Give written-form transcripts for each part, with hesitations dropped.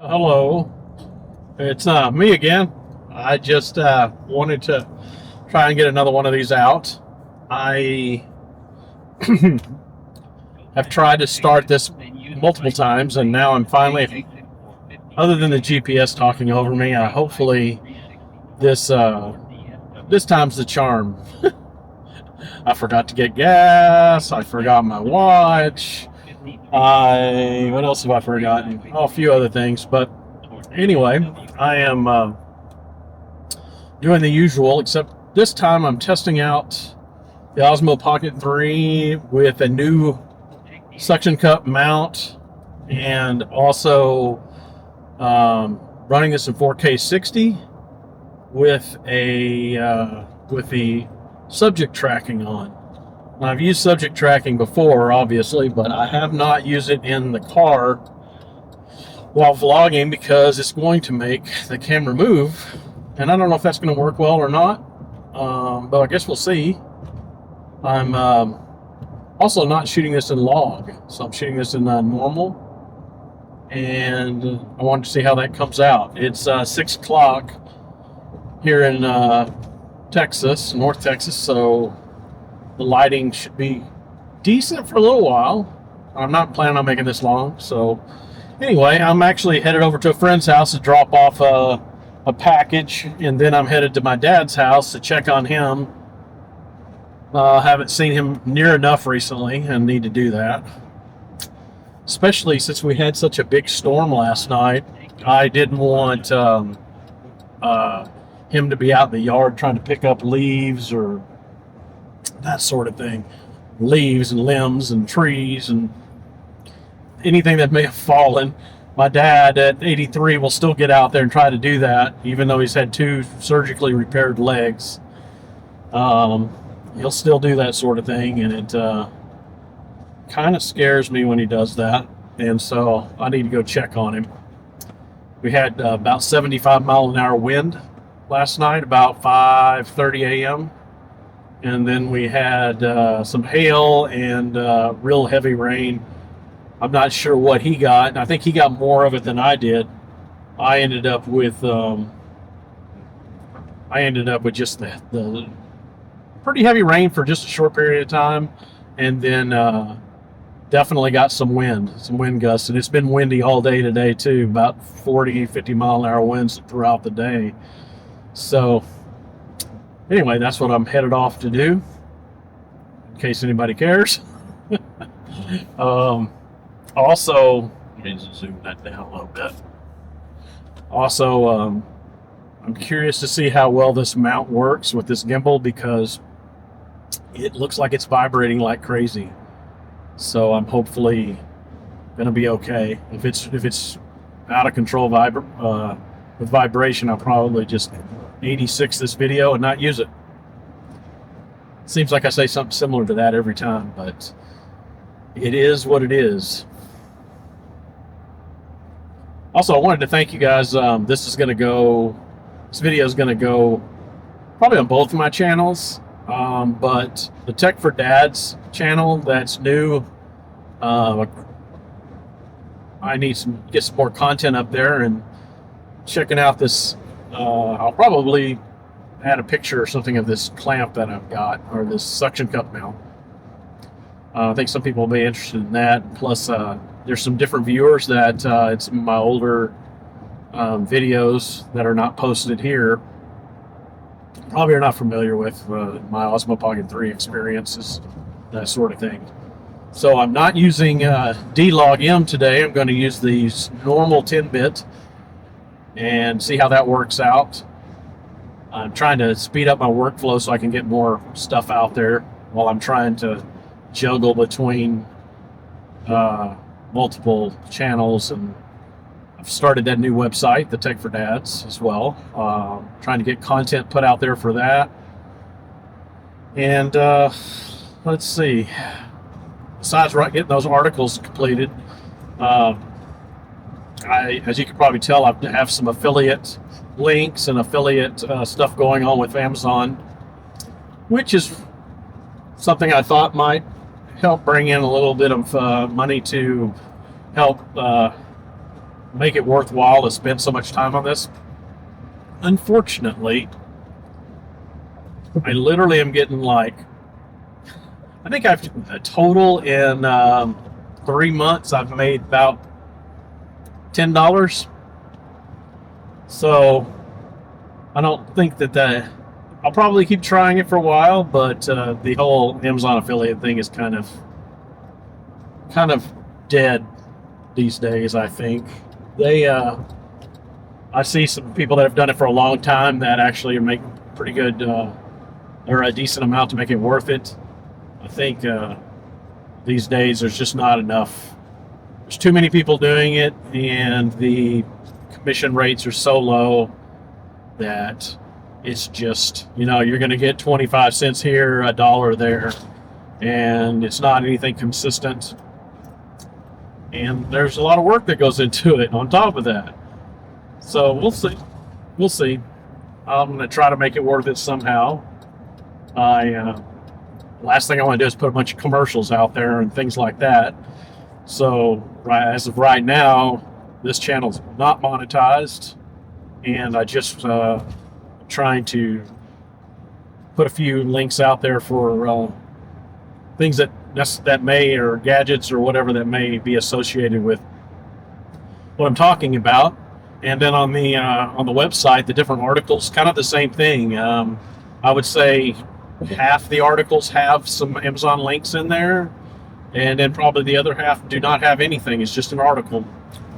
Hello, it's me again. I just wanted to try and get another one of these out. I have tried to start this multiple times, and now I'm finally, other than the GPS talking over me, hopefully this time's the charm. I forgot to get gas. I forgot my watch. What else have I forgotten? Oh, a few other things, but anyway, I am doing the usual, except this time I'm testing out the Osmo Pocket 3 with a new suction cup mount, and also running this in 4K 60 with with the subject tracking on. Now, I've used subject tracking before, obviously, but I have not used it in the car while vlogging because it's going to make the camera move, and I don't know if that's going to work well or not, but I guess we'll see. I'm also not shooting this in log, so I'm shooting this in normal, and I wanted to see how that comes out. It's 6 o'clock here in Texas, North Texas, so the lighting should be decent for a little while. I'm not planning on making this long. So anyway, I'm actually headed over to a friend's house to drop off a package, and then I'm headed to my dad's house to check on him. Haven't seen him near enough recently and need to do that. Especially since we had such a big storm last night. I didn't want him to be out in the yard trying to pick up leaves or that sort of thing. Leaves and limbs and trees and anything that may have fallen. My dad at 83 will still get out there and try to do that, even though he's had 2 surgically repaired legs. He'll still do that sort of thing, and it kind of scares me when he does that, and so I need to go check on him. We had about 75 mile an hour wind last night, about 5:30 a.m., and then we had some hail and real heavy rain. I'm not sure what he got. I think he got more of it than I did. I ended up with just the pretty heavy rain for just a short period of time, and then definitely got some wind gusts, and it's been windy all day today too, about 40-50 mile an hour winds throughout the day. So anyway, that's what I'm headed off to do, in case anybody cares. Also, let me zoom that down a little bit. Also, I'm curious to see how well this mount works with this gimbal, because it looks like it's vibrating like crazy. So I'm hopefully going to be okay. If it's out of control with vibration, I'll probably just 86 this video and not use it. Seems like I say something similar to that every time, but it is what it is. Also, I wanted to thank you guys. This video is going to go probably on both of my channels, but the Tech for Dads channel that's new, I need to get some more content up there, and checking out this. I'll probably add a picture or something of this clamp that I've got, or this suction cup mount. I think some people will be interested in that. Plus, there's some different viewers that it's some of my older videos that are not posted here. Probably are not familiar with my Osmo Pocket 3 experiences, that sort of thing. So I'm not using D-Log-M today. I'm going to use these normal 10-bit and see how that works out. I'm trying to speed up my workflow so I can get more stuff out there while I'm trying to juggle between multiple channels, and I've started that new website, the Tech for Dads, as well. Trying to get content put out there for that. And let's see. Besides getting those articles completed, as you can probably tell, I have some affiliate links and affiliate stuff going on with Amazon, which is something I thought might help bring in a little bit of money to help make it worthwhile to spend so much time on this. Unfortunately, I literally am getting like, I think I've a total in 3 months I've made about $10. So I don't think that I'll probably keep trying it for a while, but the whole Amazon affiliate thing is kind of dead these days. I think I see some people that have done it for a long time that actually make pretty good or a decent amount to make it worth it. I think these days there's just not enough. There's too many people doing it, and the commission rates are so low that it's just, you're going to get 25 cents here, a dollar there, and it's not anything consistent. And there's a lot of work that goes into it on top of that. So we'll see. We'll see. I'm going to try to make it worth it somehow. Last thing I want to do is put a bunch of commercials out there and things like that. So as of right now, this channel's not monetized, and I just trying to put a few links out there for things that may, or gadgets or whatever that may be associated with what I'm talking about. And then on the website, the different articles, kind of the same thing. I would say half the articles have some Amazon links in there, and then probably the other half do not have anything. It's just an article.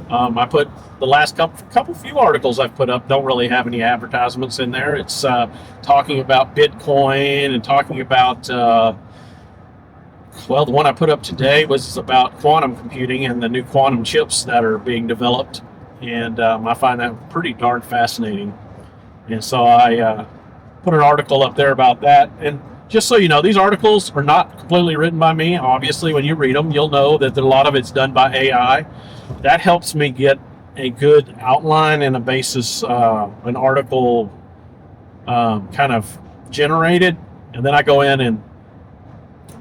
I put the last few articles I've put up don't really have any advertisements in there. It's talking about Bitcoin and talking about the one I put up today was about quantum computing and the new quantum chips that are being developed, and I find that pretty darn fascinating. And so I put an article up there about that. And just so you know, these articles are not completely written by me. Obviously, when you read them, you'll know that a lot of it's done by AI. That helps me get a good outline and a basis, an article kind of generated, and then I go in and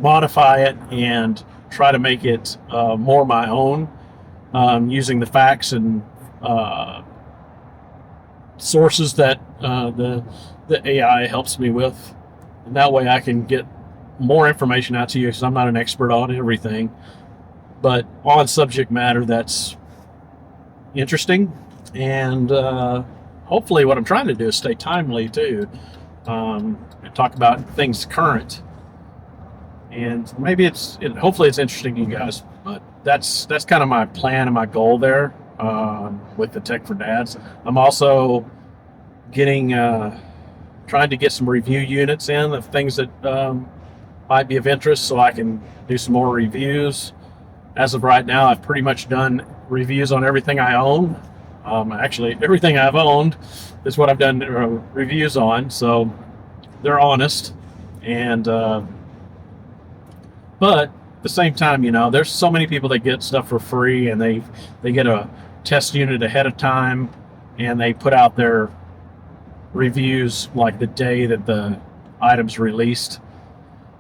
modify it and try to make it more my own, using the facts and sources that the AI helps me with. And that way I can get more information out to you, because I'm not an expert on everything, but on subject matter that's interesting. And hopefully what I'm trying to do is stay timely too, and talk about things current. And maybe hopefully it's interesting to you guys. But that's kind of my plan and my goal there with the Tech for Dads. I'm also trying to get some review units in of things that might be of interest, so I can do some more reviews. As of right now, I've pretty much done reviews on everything I own. Actually, everything I've owned is what I've done reviews on, so they're honest. And but at the same time, there's so many people that get stuff for free, and they get a test unit ahead of time, and they put out their reviews like the day that the item's released.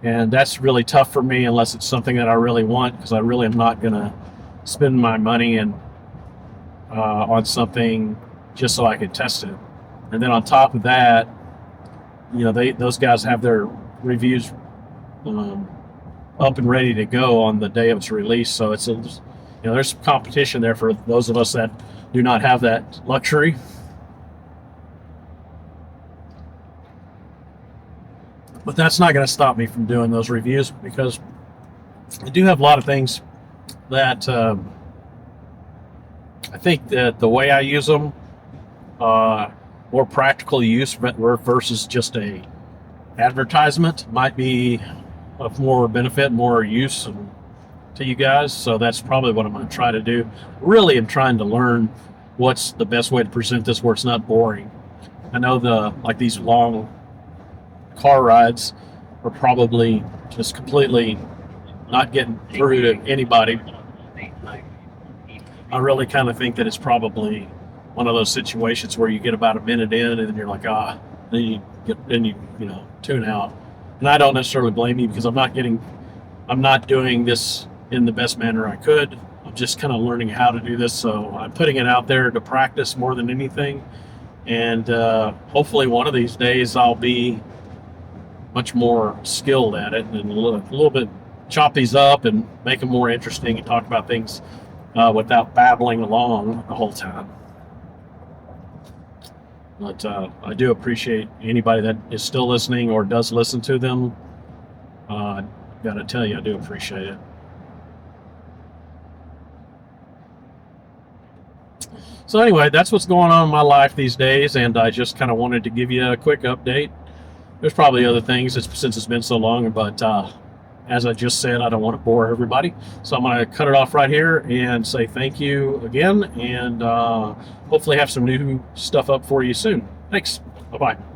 And that's really tough for me unless it's something that I really want, because I really am not going to spend my money on something just so I can test it. And then on top of that, those guys have their reviews up and ready to go on the day of its release. So it's there's some competition there for those of us that do not have that luxury. But that's not going to stop me from doing those reviews, because I do have a lot of things that I think that the way I use them, more practical use versus just a advertisement, might be of more benefit, more use to you guys. So that's probably what I'm going to try to do. Really, I'm trying to learn what's the best way to present this where it's not boring. I know these long car rides are probably just completely not getting through to anybody. I really kind of think that it's probably one of those situations where you get about a minute in and you're like, then you tune out. And I don't necessarily blame you, because I'm not doing this in the best manner I could. I'm just kind of learning how to do this, so I'm putting it out there to practice more than anything. And hopefully one of these days I'll be much more skilled at it and a little bit chop these up and make them more interesting and talk about things without babbling along the whole time. But I do appreciate anybody that is still listening or does listen to them. Gotta tell you, I do appreciate it. So anyway, that's what's going on in my life these days, and I just kind of wanted to give you a quick update. There's probably other things since it's been so long, but as I just said, I don't want to bore everybody. So I'm going to cut it off right here and say thank you again, and hopefully have some new stuff up for you soon. Thanks. Bye-bye.